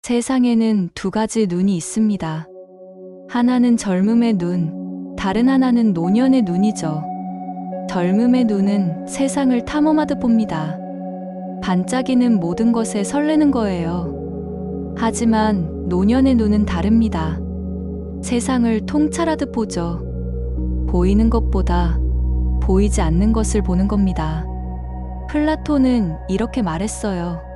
세상에는 두 가지 눈이 있습니다. 하나는 젊음의 눈, 다른 하나는 노년의 눈이죠. 젊음의 눈은 세상을 탐험하듯 봅니다. 반짝이는 모든 것에 설레는 거예요. 하지만 노년의 눈은 다릅니다. 세상을 통찰하듯 보죠. 보이는 것보다 보이지 않는 것을 보는 겁니다. 플라톤은 이렇게 말했어요.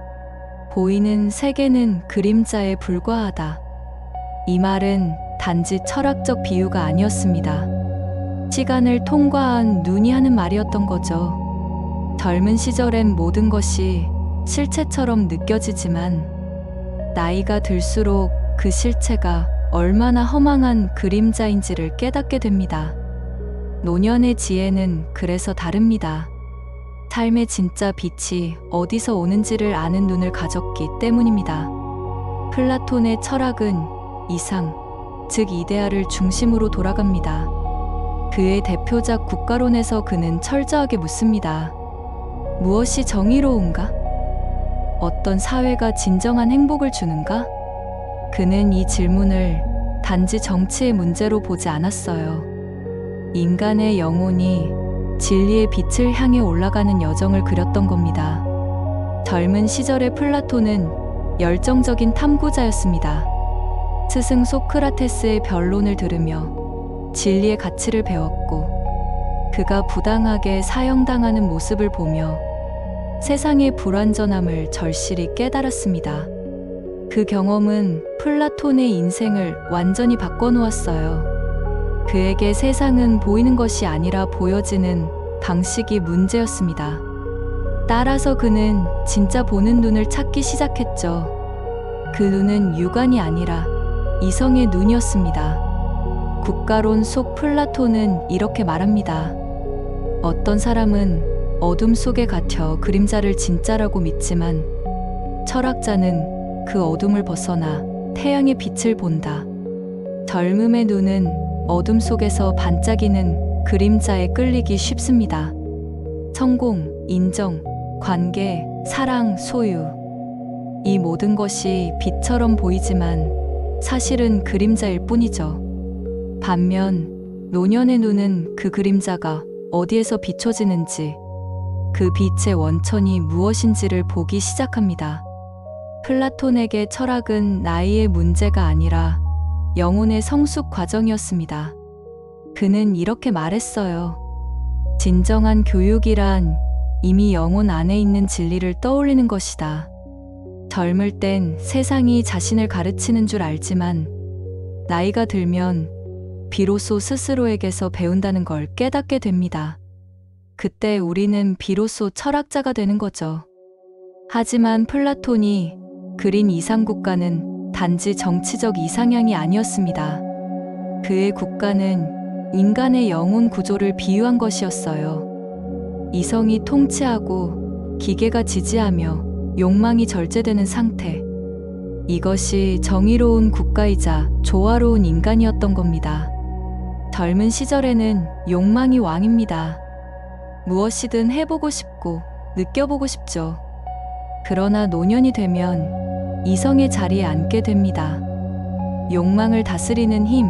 보이는 세계는 그림자에 불과하다. 이 말은 단지 철학적 비유가 아니었습니다. 시간을 통과한 눈이 하는 말이었던 거죠. 젊은 시절엔 모든 것이 실체처럼 느껴지지만 나이가 들수록 그 실체가 얼마나 허망한 그림자인지를 깨닫게 됩니다. 노년의 지혜는 그래서 다릅니다. 삶의 진짜 빛이 어디서 오는지를 아는 눈을 가졌기 때문입니다. 플라톤의 철학은 이상, 즉 이데아를 중심으로 돌아갑니다. 그의 대표작 국가론에서 그는 철저하게 묻습니다. 무엇이 정의로운가? 어떤 사회가 진정한 행복을 주는가? 그는 이 질문을 단지 정치의 문제로 보지 않았어요. 인간의 영혼이 진리의 빛을 향해 올라가는 여정을 그렸던 겁니다. 젊은 시절의 플라톤은 열정적인 탐구자였습니다. 스승 소크라테스의 변론을 들으며 진리의 가치를 배웠고, 그가 부당하게 사형당하는 모습을 보며 세상의 불완전함을 절실히 깨달았습니다. 그 경험은 플라톤의 인생을 완전히 바꿔놓았어요. 그에게 세상은 보이는 것이 아니라 보여지는 방식이 문제였습니다. 따라서 그는 진짜 보는 눈을 찾기 시작했죠. 그 눈은 육안이 아니라 이성의 눈이었습니다. 국가론 속 플라톤은 이렇게 말합니다. 어떤 사람은 어둠 속에 갇혀 그림자를 진짜라고 믿지만 철학자는 그 어둠을 벗어나 태양의 빛을 본다. 젊음의 눈은 어둠 속에서 반짝이는 그림자에 끌리기 쉽습니다. 성공, 인정, 관계, 사랑, 소유. 이 모든 것이 빛처럼 보이지만 사실은 그림자일 뿐이죠. 반면 노년의 눈은 그 그림자가 어디에서 비춰지는지, 그 빛의 원천이 무엇인지를 보기 시작합니다. 플라톤에게 철학은 나이의 문제가 아니라 영혼의 성숙 과정이었습니다. 그는 이렇게 말했어요. 진정한 교육이란 이미 영혼 안에 있는 진리를 떠올리는 것이다. 젊을 땐 세상이 자신을 가르치는 줄 알지만 나이가 들면 비로소 스스로에게서 배운다는 걸 깨닫게 됩니다. 그때 우리는 비로소 철학자가 되는 거죠. 하지만 플라톤이 그린 이상국가는 단지 정치적 이상향이 아니었습니다. 그의 국가는 인간의 영혼 구조를 비유한 것이었어요. 이성이 통치하고 기계가 지지하며 욕망이 절제되는 상태. 이것이 정의로운 국가이자 조화로운 인간이었던 겁니다. 젊은 시절에는 욕망이 왕입니다. 무엇이든 해보고 싶고 느껴보고 싶죠. 그러나 노년이 되면 이성의 자리에 앉게 됩니다. 욕망을 다스리는 힘,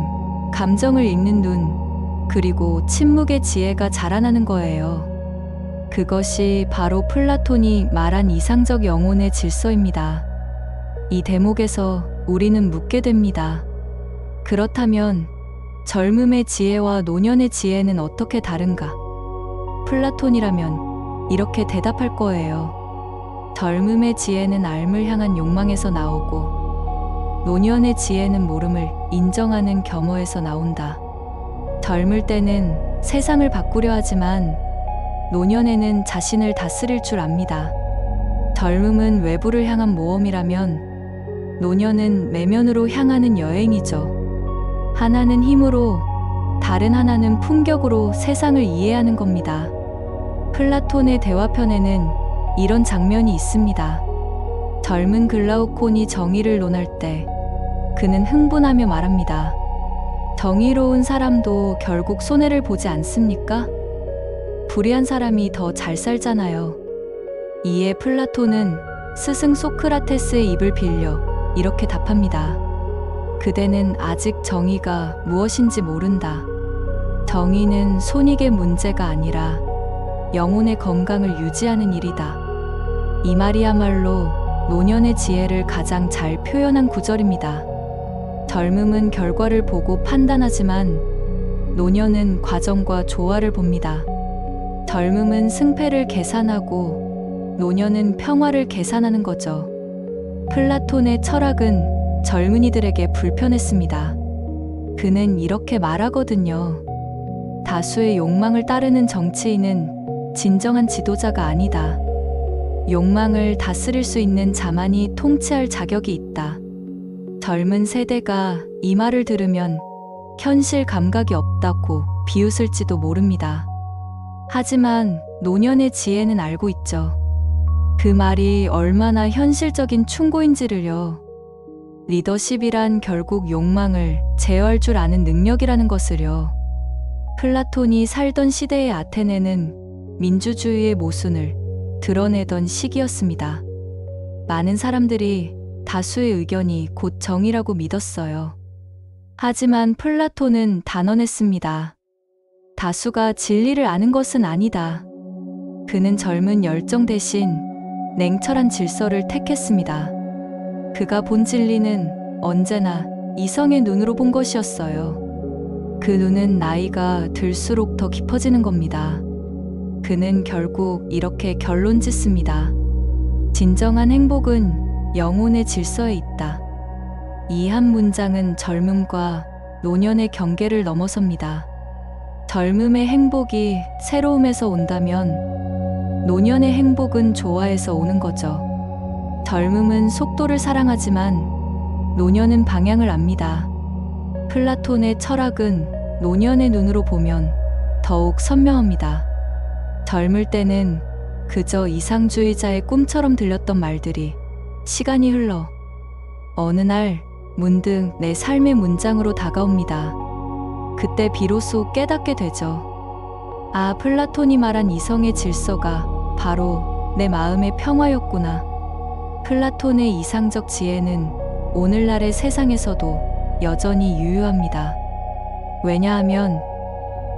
감정을 읽는 눈, 그리고 침묵의 지혜가 자라나는 거예요. 그것이 바로 플라톤이 말한 이상적 영혼의 질서입니다. 이 대목에서 우리는 묻게 됩니다. 그렇다면 젊음의 지혜와 노년의 지혜는 어떻게 다른가? 플라톤이라면 이렇게 대답할 거예요. 젊음의 지혜는 알을 향한 욕망에서 나오고 노년의 지혜는 모름을 인정하는 겸허에서 나온다. 젊을 때는 세상을 바꾸려 하지만 노년에는 자신을 다스릴 줄 압니다. 젊음은 외부를 향한 모험이라면 노년은 내면으로 향하는 여행이죠. 하나는 힘으로, 다른 하나는 품격으로 세상을 이해하는 겁니다. 플라톤의 대화편에는 이런 장면이 있습니다. 젊은 글라우콘이 정의를 논할 때 그는 흥분하며 말합니다. 정의로운 사람도 결국 손해를 보지 않습니까? 불의한 사람이 더 잘 살잖아요. 이에 플라톤은 스승 소크라테스의 입을 빌려 이렇게 답합니다. 그대는 아직 정의가 무엇인지 모른다. 정의는 손익의 문제가 아니라 영혼의 건강을 유지하는 일이다. 이 말이야말로 노년의 지혜를 가장 잘 표현한 구절입니다. 젊음은 결과를 보고 판단하지만 노년은 과정과 조화를 봅니다. 젊음은 승패를 계산하고 노년은 평화를 계산하는 거죠. 플라톤의 철학은 젊은이들에게 불편했습니다. 그는 이렇게 말하거든요. 다수의 욕망을 따르는 정치인은 진정한 지도자가 아니다. 욕망을 다스릴 수 있는 자만이 통치할 자격이 있다. 젊은 세대가 이 말을 들으면 현실 감각이 없다고 비웃을지도 모릅니다. 하지만 노년의 지혜는 알고 있죠. 그 말이 얼마나 현실적인 충고인지를요. 리더십이란 결국 욕망을 제어할 줄 아는 능력이라는 것을요. 플라톤이 살던 시대의 아테네는 민주주의의 모순을 드러내던 시기였습니다. 많은 사람들이 다수의 의견이 곧 정의라고 믿었어요. 하지만 플라톤은 단언했습니다. 다수가 진리를 아는 것은 아니다. 그는 젊은 열정 대신 냉철한 질서를 택했습니다. 그가 본 진리는 언제나 이성의 눈으로 본 것이었어요. 그 눈은 나이가 들수록 더 깊어지는 겁니다. 그는 결국 이렇게 결론 짓습니다. 진정한 행복은 영혼의 질서에 있다. 이 한 문장은 젊음과 노년의 경계를 넘어섭니다. 젊음의 행복이 새로움에서 온다면 노년의 행복은 조화에서 오는 거죠. 젊음은 속도를 사랑하지만 노년은 방향을 압니다. 플라톤의 철학은 노년의 눈으로 보면 더욱 선명합니다. 젊을 때는 그저 이상주의자의 꿈처럼 들렸던 말들이 시간이 흘러 어느 날 문득 내 삶의 문장으로 다가옵니다. 그때 비로소 깨닫게 되죠. 아, 플라톤이 말한 이성의 질서가 바로 내 마음의 평화였구나. 플라톤의 이상적 지혜는 오늘날의 세상에서도 여전히 유효합니다. 왜냐하면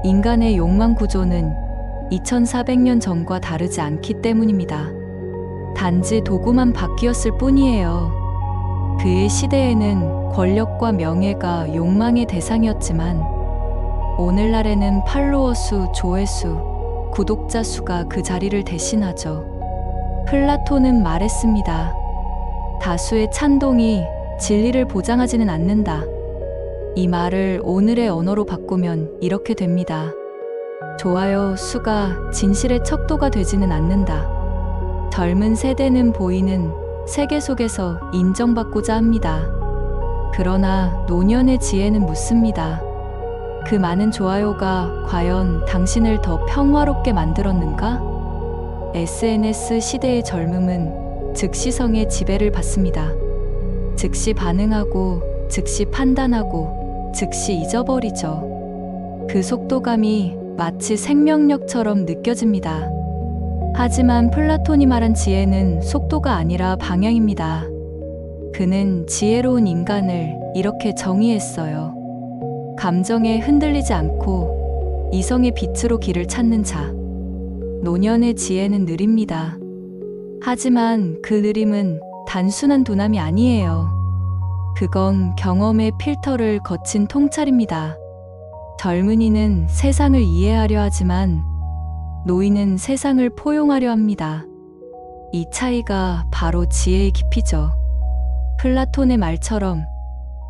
인간의 욕망 구조는 2400년 전과 다르지 않기 때문입니다. 단지 도구만 바뀌었을 뿐이에요. 그의 시대에는 권력과 명예가 욕망의 대상이었지만 오늘날에는 팔로워 수, 조회수, 구독자 수가 그 자리를 대신하죠. 플라톤은 말했습니다. 다수의 찬동이 진리를 보장하지는 않는다. 이 말을 오늘의 언어로 바꾸면 이렇게 됩니다. 좋아요 수가 진실의 척도가 되지는 않는다. 젊은 세대는 보이는 세계 속에서 인정받고자 합니다. 그러나 노년의 지혜는 묻습니다. 그 많은 좋아요가 과연 당신을 더 평화롭게 만들었는가? SNS 시대의 젊음은 즉시성의 지배를 받습니다. 즉시 반응하고, 즉시 판단하고, 즉시 잊어버리죠. 그 속도감이 마치 생명력처럼 느껴집니다. 하지만 플라톤이 말한 지혜는 속도가 아니라 방향입니다. 그는 지혜로운 인간을 이렇게 정의했어요. 감정에 흔들리지 않고 이성의 빛으로 길을 찾는 자. 노년의 지혜는 느립니다. 하지만 그 느림은 단순한 도남이 아니에요. 그건 경험의 필터를 거친 통찰입니다. 젊은이는 세상을 이해하려 하지만 노인은 세상을 포용하려 합니다. 이 차이가 바로 지혜의 깊이죠. 플라톤의 말처럼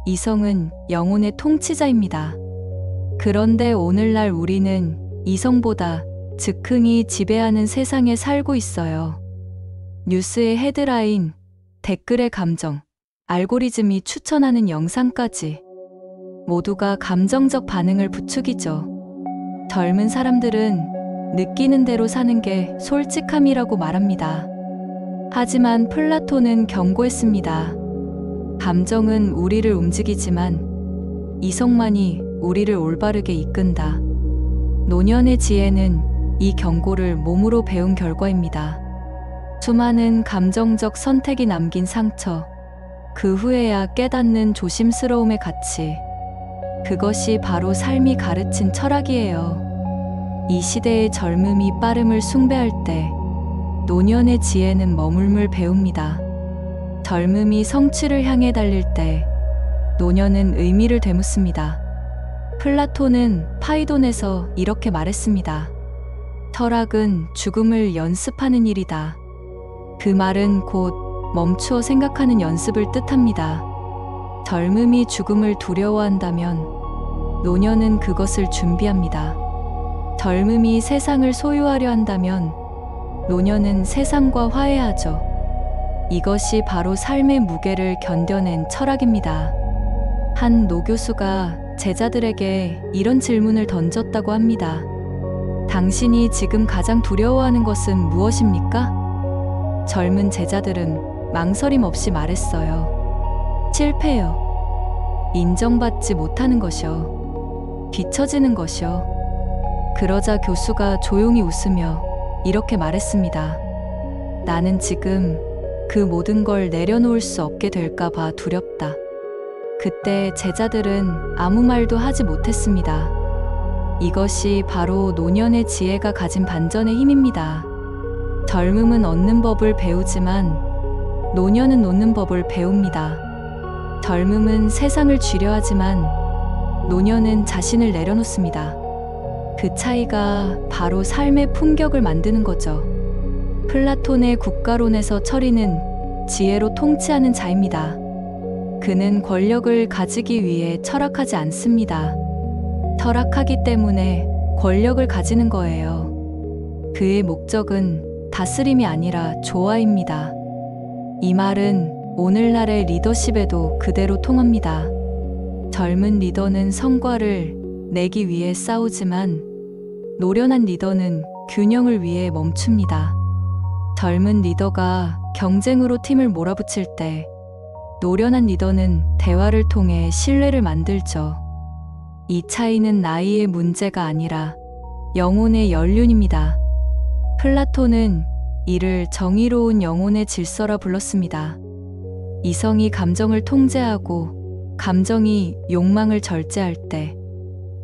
이성은 영혼의 통치자입니다. 그런데 오늘날 우리는 이성보다 즉흥이 지배하는 세상에 살고 있어요. 뉴스의 헤드라인, 댓글의 감정, 알고리즘이 추천하는 영상까지 모두가 감정적 반응을 부추기죠. 젊은 사람들은 느끼는 대로 사는 게 솔직함이라고 말합니다. 하지만 플라톤은 경고했습니다. 감정은 우리를 움직이지만 이성만이 우리를 올바르게 이끈다. 노년의 지혜는 이 경고를 몸으로 배운 결과입니다. 수많은 감정적 선택이 남긴 상처, 그 후에야 깨닫는 조심스러움의 가치. 그것이 바로 삶이 가르친 철학이에요. 이 시대의 젊음이 빠름을 숭배할 때 노년의 지혜는 머물물 배웁니다. 젊음이 성취를 향해 달릴 때 노년은 의미를 되묻습니다. 플라톤은 파이돈에서 이렇게 말했습니다. 철학은 죽음을 연습하는 일이다. 그 말은 곧 멈추어 생각하는 연습을 뜻합니다. 젊음이 죽음을 두려워한다면 노년은 그것을 준비합니다. 젊음이 세상을 소유하려 한다면 노년은 세상과 화해하죠. 이것이 바로 삶의 무게를 견뎌낸 철학입니다. 한 노교수가 제자들에게 이런 질문을 던졌다고 합니다. 당신이 지금 가장 두려워하는 것은 무엇입니까? 젊은 제자들은 망설임 없이 말했어요. 실패요. 인정받지 못하는 것이요. 뒤처지는 것이요. 그러자 교수가 조용히 웃으며 이렇게 말했습니다. 나는 지금 그 모든 걸 내려놓을 수 없게 될까봐 두렵다. 그때 제자들은 아무 말도 하지 못했습니다. 이것이 바로 노년의 지혜가 가진 반전의 힘입니다. 젊음은 얻는 법을 배우지만 노년은 놓는 법을 배웁니다. 젊음은 세상을 쥐려 하지만 노년은 자신을 내려놓습니다. 그 차이가 바로 삶의 품격을 만드는 거죠. 플라톤의 국가론에서 철이는 지혜로 통치하는 자입니다. 그는 권력을 가지기 위해 철학하지 않습니다. 철학하기 때문에 권력을 가지는 거예요. 그의 목적은 다스림이 아니라 조화입니다. 이 말은 오늘날의 리더십에도 그대로 통합니다. 젊은 리더는 성과를 내기 위해 싸우지만 노련한 리더는 균형을 위해 멈춥니다. 젊은 리더가 경쟁으로 팀을 몰아붙일 때 노련한 리더는 대화를 통해 신뢰를 만들죠. 이 차이는 나이의 문제가 아니라 영혼의 연륜입니다. 플라톤은 이를 정의로운 영혼의 질서라 불렀습니다. 이성이 감정을 통제하고 감정이 욕망을 절제할 때,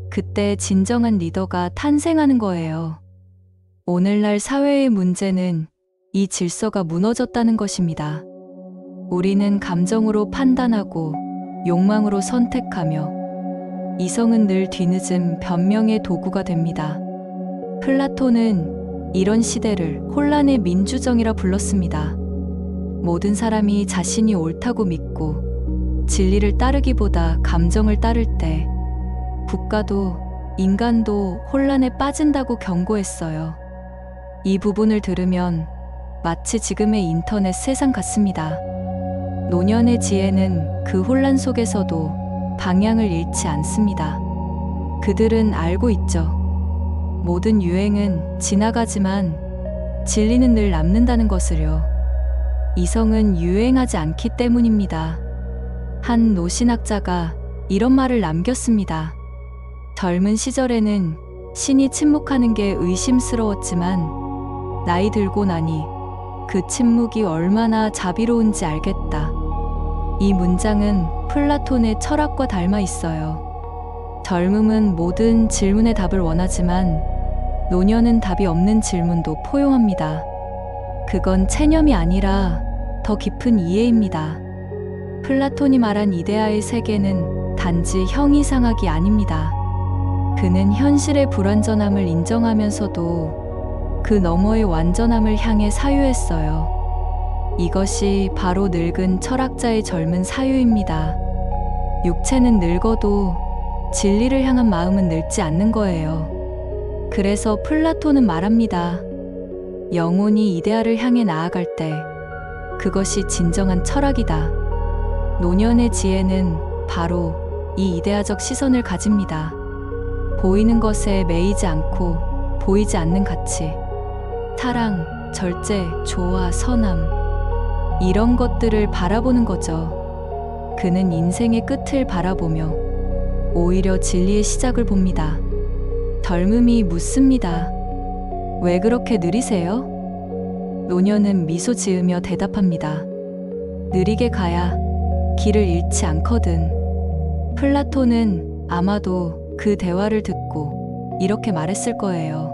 그때 진정한 리더가 탄생하는 거예요. 오늘날 사회의 문제는 이 질서가 무너졌다는 것입니다. 우리는 감정으로 판단하고 욕망으로 선택하며 이성은 늘 뒤늦은 변명의 도구가 됩니다. 플라톤은 이런 시대를 혼란의 민주정이라 불렀습니다. 모든 사람이 자신이 옳다고 믿고 진리를 따르기보다 감정을 따를 때 국가도 인간도 혼란에 빠진다고 경고했어요. 이 부분을 들으면 마치 지금의 인터넷 세상 같습니다. 노년의 지혜는 그 혼란 속에서도 방향을 잃지 않습니다. 그들은 알고 있죠. 모든 유행은 지나가지만 진리는 늘 남는다는 것을요. 이성은 유행하지 않기 때문입니다. 한 노신학자가 이런 말을 남겼습니다. 젊은 시절에는 신이 침묵하는 게 의심스러웠지만 나이 들고 나니 그 침묵이 얼마나 자비로운지 알겠다. 이 문장은 플라톤의 철학과 닮아 있어요. 젊음은 모든 질문의 답을 원하지만 노년은 답이 없는 질문도 포용합니다. 그건 체념이 아니라 더 깊은 이해입니다. 플라톤이 말한 이데아의 세계는 단지 형이상학이 아닙니다. 그는 현실의 불완전함을 인정하면서도 그 너머의 완전함을 향해 사유했어요. 이것이 바로 늙은 철학자의 젊은 사유입니다. 육체는 늙어도 진리를 향한 마음은 늙지 않는 거예요. 그래서 플라톤은 말합니다. 영혼이 이데아를 향해 나아갈 때 그것이 진정한 철학이다. 노년의 지혜는 바로 이 이데아적 시선을 가집니다. 보이는 것에 매이지 않고 보이지 않는 가치, 사랑, 절제, 조화, 선함, 이런 것들을 바라보는 거죠. 그는 인생의 끝을 바라보며 오히려 진리의 시작을 봅니다. 젊음이 묻습니다. 왜 그렇게 느리세요? 노년은 미소 지으며 대답합니다. 느리게 가야 길을 잃지 않거든. 플라톤은 아마도 그 대화를 듣고 이렇게 말했을 거예요.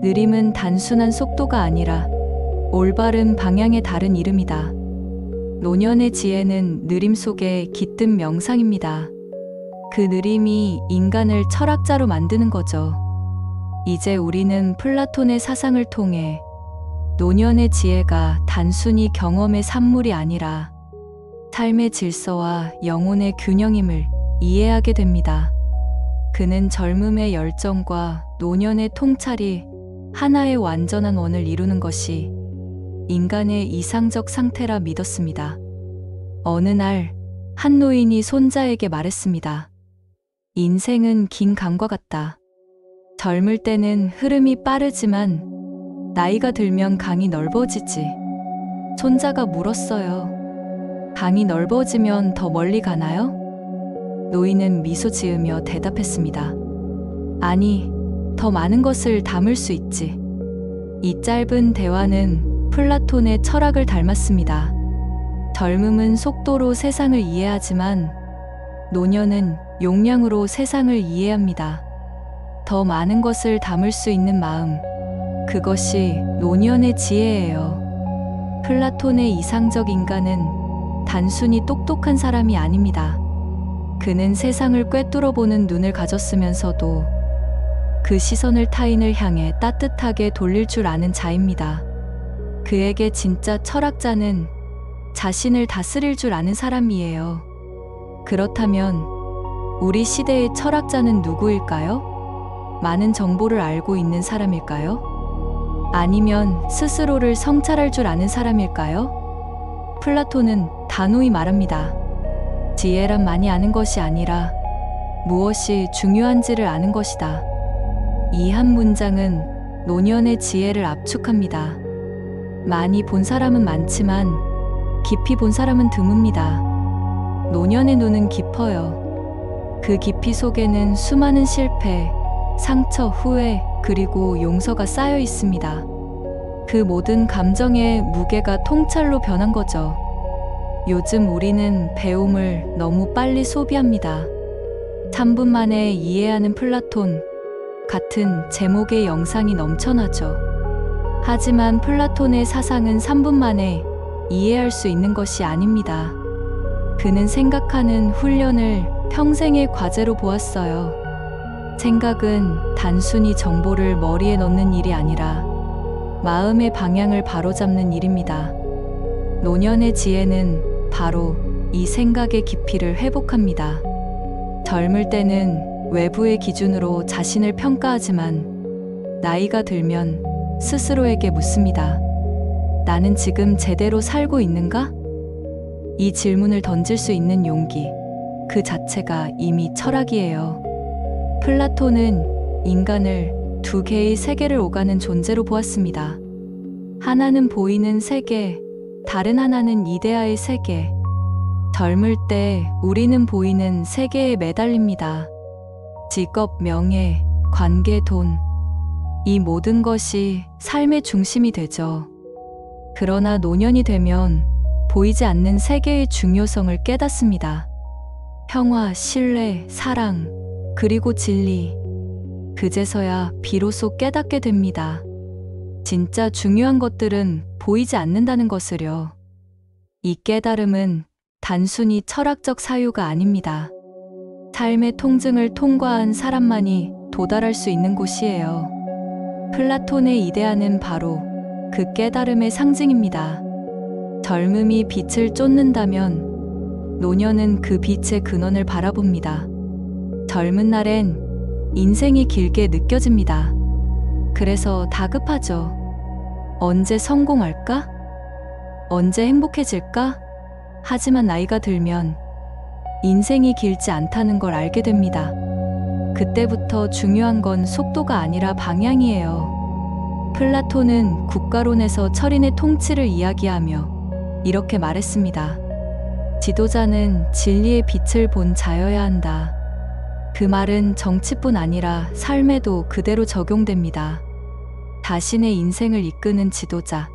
느림은 단순한 속도가 아니라 올바른 방향의 다른 이름이다. 노년의 지혜는 느림 속의 깃든 명상입니다. 그 느림이 인간을 철학자로 만드는 거죠. 이제 우리는 플라톤의 사상을 통해 노년의 지혜가 단순히 경험의 산물이 아니라 삶의 질서와 영혼의 균형임을 이해하게 됩니다. 그는 젊음의 열정과 노년의 통찰이 하나의 완전한 원을 이루는 것이 인간의 이상적 상태라 믿었습니다. 어느 날 한 노인이 손자에게 말했습니다. 인생은 긴 강과 같다. 젊을 때는 흐름이 빠르지만 나이가 들면 강이 넓어지지. 손자가 물었어요. 강이 넓어지면 더 멀리 가나요? 노인은 미소 지으며 대답했습니다. 아니, 더 많은 것을 담을 수 있지. 이 짧은 대화는 플라톤의 철학을 닮았습니다. 젊음은 속도로 세상을 이해하지만 노년은 용량으로 세상을 이해합니다. 더 많은 것을 담을 수 있는 마음, 그것이 노년의 지혜예요. 플라톤의 이상적 인간은 단순히 똑똑한 사람이 아닙니다. 그는 세상을 꿰뚫어보는 눈을 가졌으면서도 그 시선을 타인을 향해 따뜻하게 돌릴 줄 아는 자입니다. 그에게 진짜 철학자는 자신을 다스릴 줄 아는 사람이에요. 그렇다면 우리 시대의 철학자는 누구일까요? 많은 정보를 알고 있는 사람일까요? 아니면 스스로를 성찰할 줄 아는 사람일까요? 플라톤은 단호히 말합니다. 지혜란 많이 아는 것이 아니라 무엇이 중요한지를 아는 것이다. 이 한 문장은 노년의 지혜를 압축합니다. 많이 본 사람은 많지만 깊이 본 사람은 드뭅니다. 노년의 눈은 깊어요. 그 깊이 속에는 수많은 실패, 상처, 후회, 그리고 용서가 쌓여 있습니다. 그 모든 감정의 무게가 통찰로 변한 거죠. 요즘 우리는 배움을 너무 빨리 소비합니다. 3분 만에 이해하는 플라톤 같은 제목의 영상이 넘쳐나죠. 하지만 플라톤의 사상은 3분 만에 이해할 수 있는 것이 아닙니다. 그는 생각하는 훈련을 평생의 과제로 보았어요. 생각은 단순히 정보를 머리에 넣는 일이 아니라 마음의 방향을 바로잡는 일입니다. 노년의 지혜는 바로 이 생각의 깊이를 회복합니다. 젊을 때는 외부의 기준으로 자신을 평가하지만 나이가 들면 스스로에게 묻습니다. 나는 지금 제대로 살고 있는가? 이 질문을 던질 수 있는 용기, 그 자체가 이미 철학이에요. 플라톤은 인간을 두 개의 세계를 오가는 존재로 보았습니다. 하나는 보이는 세계, 다른 하나는 이데아의 세계. 젊을 때 우리는 보이는 세계에 매달립니다. 직업, 명예, 관계, 돈. 이 모든 것이 삶의 중심이 되죠. 그러나 노년이 되면 보이지 않는 세계의 중요성을 깨닫습니다. 평화, 신뢰, 사랑, 그리고 진리. 그제서야 비로소 깨닫게 됩니다. 진짜 중요한 것들은 보이지 않는다는 것을요. 이 깨달음은 단순히 철학적 사유가 아닙니다. 삶의 통증을 통과한 사람만이 도달할 수 있는 곳이에요. 플라톤의 이데아는 바로 그 깨달음의 상징입니다. 젊음이 빛을 쫓는다면 노년은 그 빛의 근원을 바라봅니다. 젊은 날엔 인생이 길게 느껴집니다. 그래서 다급하죠. 언제 성공할까? 언제 행복해질까? 하지만 나이가 들면 인생이 길지 않다는 걸 알게 됩니다. 그때부터 중요한 건 속도가 아니라 방향이에요. 플라톤은 국가론에서 철인의 통치를 이야기하며 이렇게 말했습니다. 지도자는 진리의 빛을 본 자여야 한다. 그 말은 정치뿐 아니라 삶에도 그대로 적용됩니다. 자신의 인생을 이끄는 지도자,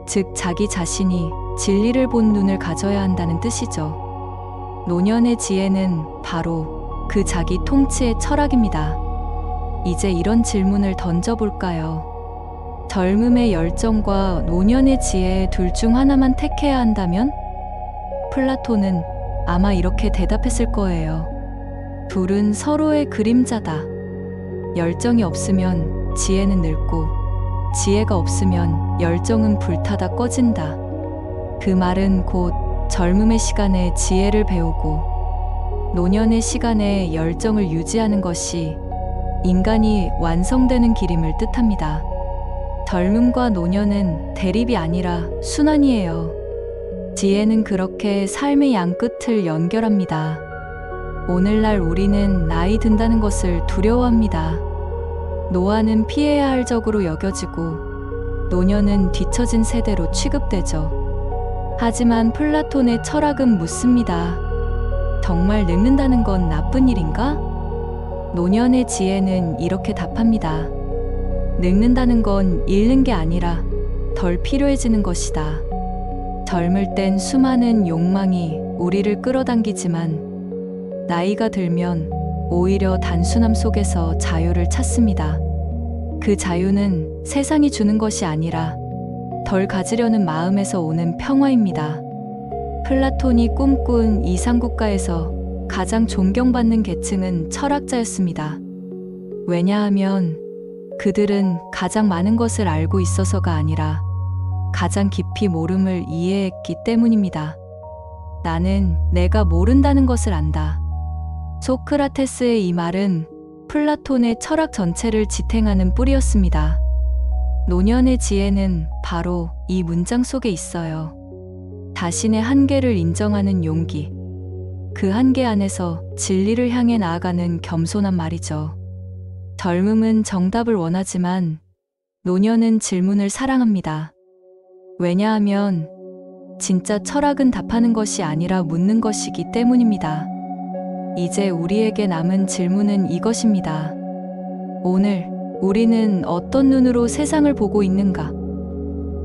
즉 자기 자신이 진리를 본 눈을 가져야 한다는 뜻이죠. 노년의 지혜는 바로 그 자기 통치의 철학입니다. 이제 이런 질문을 던져볼까요? 젊음의 열정과 노년의 지혜 둘 중 하나만 택해야 한다면? 플라톤은 아마 이렇게 대답했을 거예요. 둘은 서로의 그림자다. 열정이 없으면 지혜는 늙고, 지혜가 없으면 열정은 불타다 꺼진다. 그 말은 곧 젊음의 시간에 지혜를 배우고 노년의 시간에 열정을 유지하는 것이 인간이 완성되는 길임을 뜻합니다. 젊음과 노년은 대립이 아니라 순환이에요. 지혜는 그렇게 삶의 양끝을 연결합니다. 오늘날 우리는 나이 든다는 것을 두려워합니다. 노화는 피해야 할 적으로 여겨지고 노년은 뒤처진 세대로 취급되죠. 하지만 플라톤의 철학은 묻습니다. 정말 늙는다는 건 나쁜 일인가? 노년의 지혜는 이렇게 답합니다. 늙는다는 건 잃는 게 아니라 덜 필요해지는 것이다. 젊을 땐 수많은 욕망이 우리를 끌어당기지만 나이가 들면 오히려 단순함 속에서 자유를 찾습니다. 그 자유는 세상이 주는 것이 아니라 덜 가지려는 마음에서 오는 평화입니다. 플라톤이 꿈꾼 이상국가에서 가장 존경받는 계층은 철학자였습니다. 왜냐하면 그들은 가장 많은 것을 알고 있어서가 아니라 가장 깊이 모름을 이해했기 때문입니다. 나는 내가 모른다는 것을 안다. 소크라테스의 이 말은 플라톤의 철학 전체를 지탱하는 뿌리였습니다. 노년의 지혜는 바로 이 문장 속에 있어요. 자신의 한계를 인정하는 용기. 그 한계 안에서 진리를 향해 나아가는 겸손한 말이죠. 젊음은 정답을 원하지만 노년은 질문을 사랑합니다. 왜냐하면 진짜 철학은 답하는 것이 아니라 묻는 것이기 때문입니다. 이제 우리에게 남은 질문은 이것입니다. 오늘 우리는 어떤 눈으로 세상을 보고 있는가?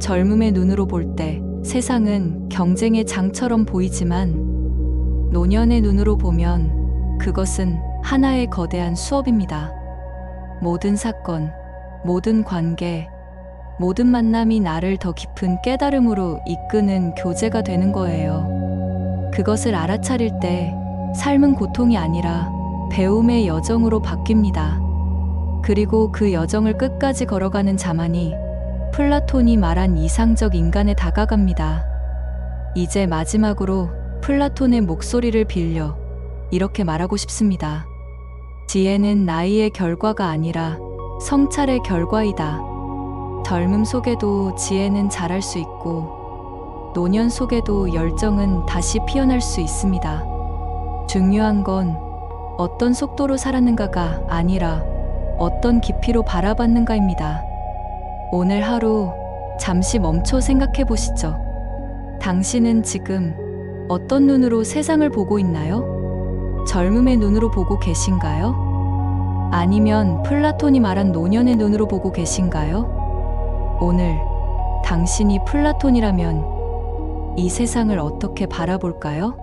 젊음의 눈으로 볼 때 세상은 경쟁의 장처럼 보이지만 노년의 눈으로 보면 그것은 하나의 거대한 수업입니다. 모든 사건, 모든 관계, 모든 만남이 나를 더 깊은 깨달음으로 이끄는 교재가 되는 거예요. 그것을 알아차릴 때 삶은 고통이 아니라 배움의 여정으로 바뀝니다. 그리고 그 여정을 끝까지 걸어가는 자만이 플라톤이 말한 이상적 인간에 다가갑니다. 이제 마지막으로 플라톤의 목소리를 빌려 이렇게 말하고 싶습니다. 지혜는 나이의 결과가 아니라 성찰의 결과이다. 젊음 속에도 지혜는 자랄 수 있고 노년 속에도 열정은 다시 피어날 수 있습니다. 중요한 건 어떤 속도로 살았는가가 아니라 어떤 깊이로 바라봤는가입니다. 오늘 하루 잠시 멈춰 생각해 보시죠. 당신은 지금 어떤 눈으로 세상을 보고 있나요? 젊음의 눈으로 보고 계신가요? 아니면 플라톤이 말한 노년의 눈으로 보고 계신가요? 오늘 당신이 플라톤이라면 이 세상을 어떻게 바라볼까요?